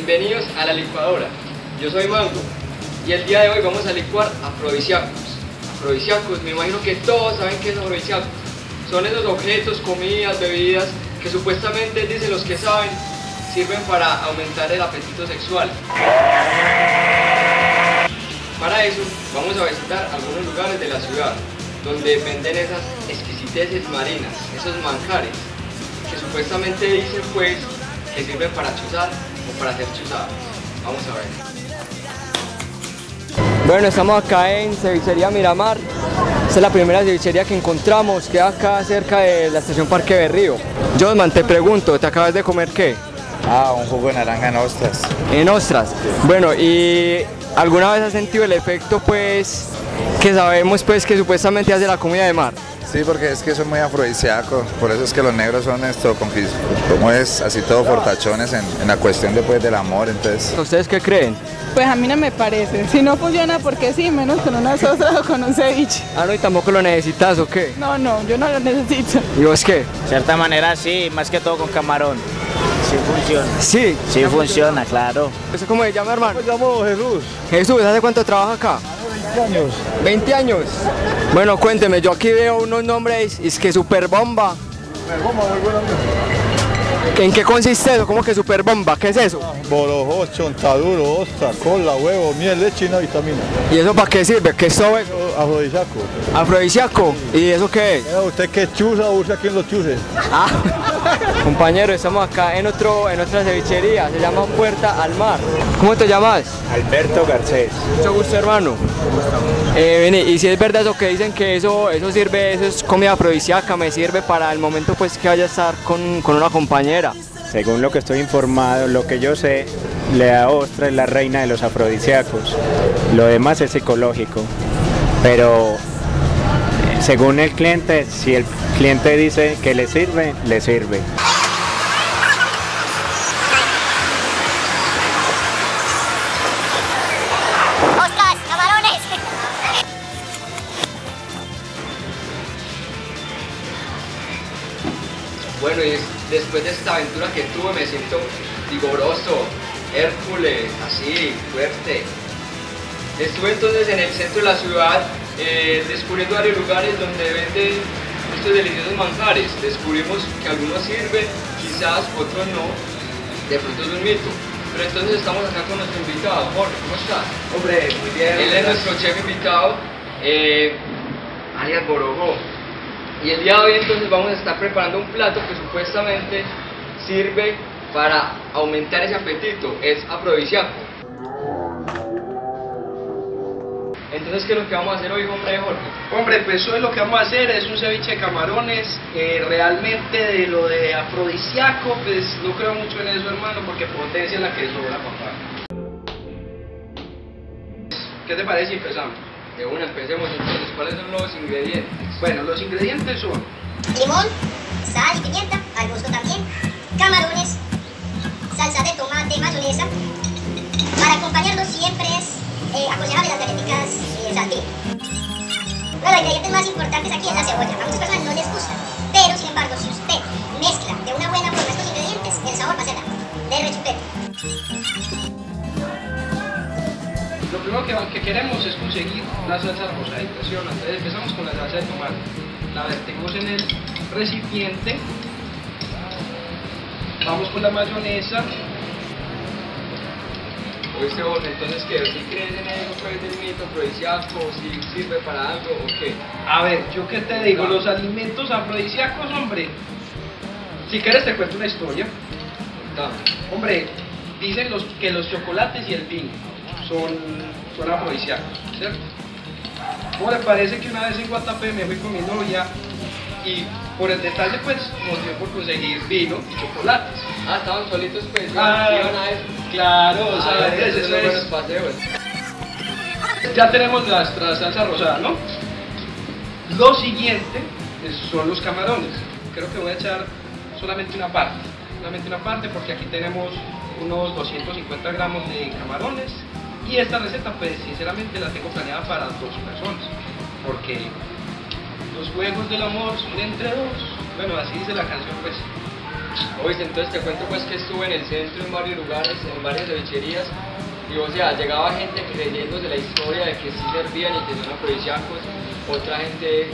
Bienvenidos a la licuadora. Yo soy Mango y el día de hoy vamos a licuar afrodisíacos. Afrodisíacos, me imagino que todos saben qué es afrodisíacos. Son esos objetos, comidas, bebidas que supuestamente, dicen los que saben, sirven para aumentar el apetito sexual. Para eso vamos a visitar algunos lugares de la ciudad donde venden esas exquisiteces marinas, esos manjares que supuestamente dicen pues que sirven para chuzar o para hacer chuzadas. Vamos a ver. Bueno, estamos acá en Cevichería Miramar. Esta es la primera cevichería que encontramos, queda acá cerca de la estación Parque Berrío. Josman, te pregunto, ¿te acabas de comer qué? Un jugo de naranja en ostras. En ostras. Bueno, ¿y alguna vez has sentido el efecto pues que sabemos pues que supuestamente hace la comida de mar? Sí, porque es que soy muy afrodisíaco, por eso es que los negros son esto, como es así todo fortachones en la cuestión después del amor, entonces... ¿Ustedes qué creen? Pues a mí no me parece, si no funciona porque sí, menos con una sosa o con un ceviche. Ah, no, y tampoco lo necesitas, ¿o qué? No, yo no lo necesito. ¿Y vos qué? De cierta manera sí, más que todo con camarón. Sí funciona. Sí. Sí funciona, claro. ¿Eso cómo se llama, hermano? Me llamo Jesús. Jesús, ¿hace cuánto trabaja acá? 20 años. 20 años. Bueno, cuénteme, yo aquí veo unos nombres, es que super bomba. ¿En qué consiste eso? ¿Cómo que super bomba? ¿Qué es eso? Borojó, chontaduro, ostra, cola, huevo, miel, leche y una vitamina. ¿Y eso para qué sirve? ¿Qué es eso? Afrodisíaco. ¿Afrodisíaco? ¿Y eso qué es? ¿Usted qué chuza o usa quien lo chuse? Ah, compañero, estamos acá en otra cevichería, se llama Puerta al Mar. ¿Cómo te llamas? Alberto Garcés. Mucho gusto, hermano. Vení, y si es verdad eso que dicen que eso sirve, eso es comida afrodisíaca, me sirve para el momento pues que vaya a estar con una compañera. Según lo que estoy informado, lo que yo sé, la ostra es la reina de los afrodisíacos. Lo demás es psicológico. Pero según el cliente, si el cliente dice que le sirve, le sirve. ¡Ostras, camarones! Bueno, y después de esta aventura que tuve me siento vigoroso, Hércules, así, fuerte. Estuve entonces en el centro de la ciudad descubriendo varios lugares donde venden estos deliciosos manjares. Descubrimos que algunos sirven, quizás otros no, de pronto es un mito. Pero entonces estamos acá con nuestro invitado. Jorge, ¿cómo estás? Hombre, muy bien. Él es nuestro chef invitado, alias Borojó. Y el día de hoy entonces vamos a estar preparando un plato que supuestamente sirve para aumentar ese apetito, es afrodisíaco. Entonces, ¿qué es lo que vamos a hacer hoy, hombre, Jorge? Hombre, pues hoy lo que vamos a hacer es un ceviche de camarones. Realmente de lo de afrodisíaco, pues no creo mucho en eso, hermano, porque potencia es la que sobra, papá. ¿Qué te parece si empezamos? De una, empecemos entonces. ¿Cuáles son los ingredientes? Bueno, los ingredientes son Limón, sal y pimienta, al gusto también. Camarones, salsa de tomate, mayonesa. Para acompañarlos siempre es aconsejable las galletitas saltín. Los ingredientes más importantes aquí es la cebolla. A muchas personas no les gusta, pero sin embargo, si usted mezcla de una buena forma estos ingredientes, el sabor va a ser de rechupete. lo primero que queremos es conseguir la salsa rosada impresionante. Entonces empezamos con la salsa de tomate. La vertimos en el recipiente. Vamos con la mayonesa. Oíste vos, entonces, ¿qué? ¿Si crees en eso, pues, del mito afrodisíaco? ¿Si sirve para algo o qué? A ver, ¿yo qué te digo? Los alimentos afrodisíacos, hombre. Si quieres te cuento una historia. Hombre, dicen que los chocolates y el vino son afrodisíacos, ¿cierto? ¿Cómo le parece que una vez en Guatapé me fui con mi novia y por el detalle pues nos dio por conseguir vino y chocolates? Ah, estaban solitos pues, Ah, iban a eso. Claro, o sea, esos eso son es. buenos paseos. Ya tenemos nuestra salsa rosada, ¿no? Lo siguiente son los camarones. Creo que voy a echar solamente una parte porque aquí tenemos unos 250 gramos de camarones y esta receta pues sinceramente la tengo planeada para 2 personas porque los juegos del amor son entre dos. Bueno, así dice la canción pues. Oíste, entonces te cuento pues que estuve en el centro en varios lugares, en varias cevicherías, y o sea, llegaba gente creyéndose la historia de que sí servían y que son afrodisíacos, otra gente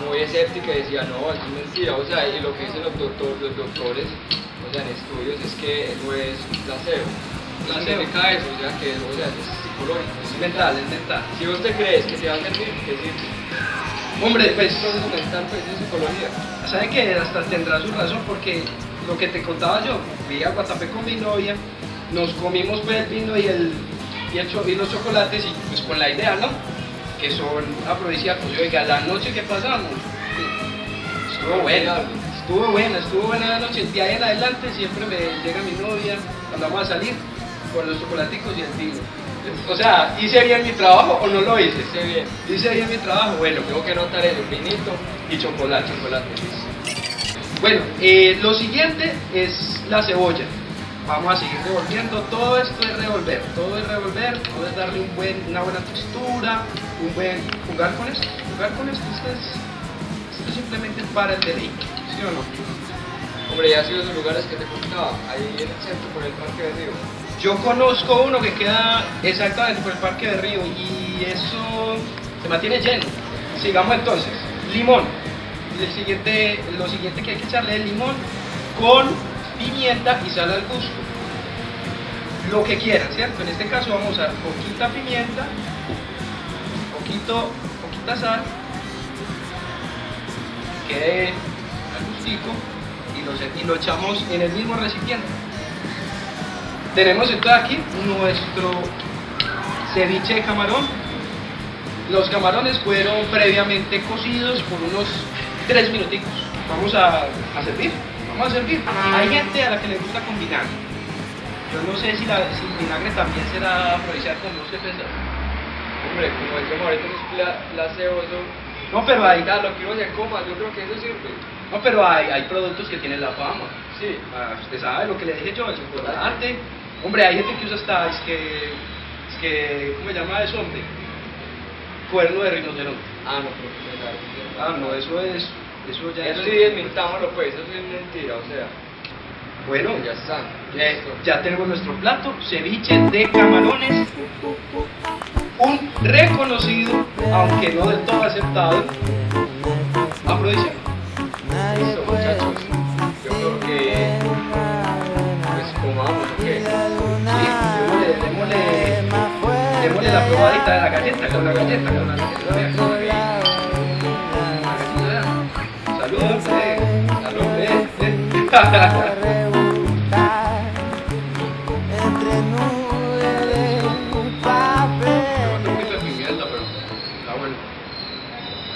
muy escéptica y decía, no, eso es mentira, o sea, y lo que dicen los doctores, o sea, en estudios es que eso es placebo. ¿Qué significa eso? O sea, que o sea, es psicológico, Es mental, es mental. Si vos te crees que te va a servir, te sirve. Hombre, pues, Es proceso mental, pues, es psicología. ¿sabe que hasta tendrá su razón? Porque lo que te contaba yo, fui a Guatapé con mi novia, nos comimos pues el vino y los chocolates y pues con la idea, ¿no? Que son afrodisíacos. Yo, oiga, la noche que pasamos, estuvo buena la noche. De ahí en adelante siempre me llega mi novia, cuando vamos a salir, con los chocolaticos y el vino. O sea, ¿hice bien mi trabajo o no lo hice? Hice bien mi trabajo, bueno, Tengo que notar el vinito y chocolate. listo. Bueno, lo siguiente es la cebolla. Vamos a seguir revolviendo. Todo esto es revolver, todo es darle una buena textura, un buen jugar con esto. Esto es simplemente para el deleite, ¿sí o no? Hombre, ya has ido a esos lugares que te contaba, ahí en el centro por el Parque del Río. Yo conozco uno que queda exactamente por el Parque del Río y eso se mantiene lleno. Sigamos entonces. Limón. Lo siguiente que hay que echarle es limón con pimienta y sal al gusto. Lo que quieran, ¿cierto? En este caso vamos a usar poquita pimienta, poquita sal, que quede al gustico y lo echamos en el mismo recipiente. Tenemos entonces aquí nuestro ceviche de camarón. Los camarones fueron previamente cocidos por unos 3 minuticos. Vamos a servir. Hay gente a la que le gusta con vinagre. Yo no sé si el vinagre también será afrodisíaco, no sé pensar. Hombre, como decíamos ahorita, no es placeboso. No, pero hay, Lo que uno se coma, yo creo que eso sirve. no, pero hay productos que tienen la fama. Sí. Usted sabe lo que le dije yo, el chocolate. Hombre, hay gente que usa hasta, ¿cómo se llama eso, hombre? Cuerno de rinoceronte. Ah, no, pero No, eso ya eso es... sí, desmintámoslo pues, eso es mentira, o sea. Bueno, Ya está. ya tenemos nuestro plato, ceviche de camarones, un reconocido, aunque no del todo aceptado, afrodisíaco. Listo, muchachos. Yo creo que pues comamos, ¿o qué? Sí, démosle la probadita de la galleta, con la galleta. Vea. Salud, salud,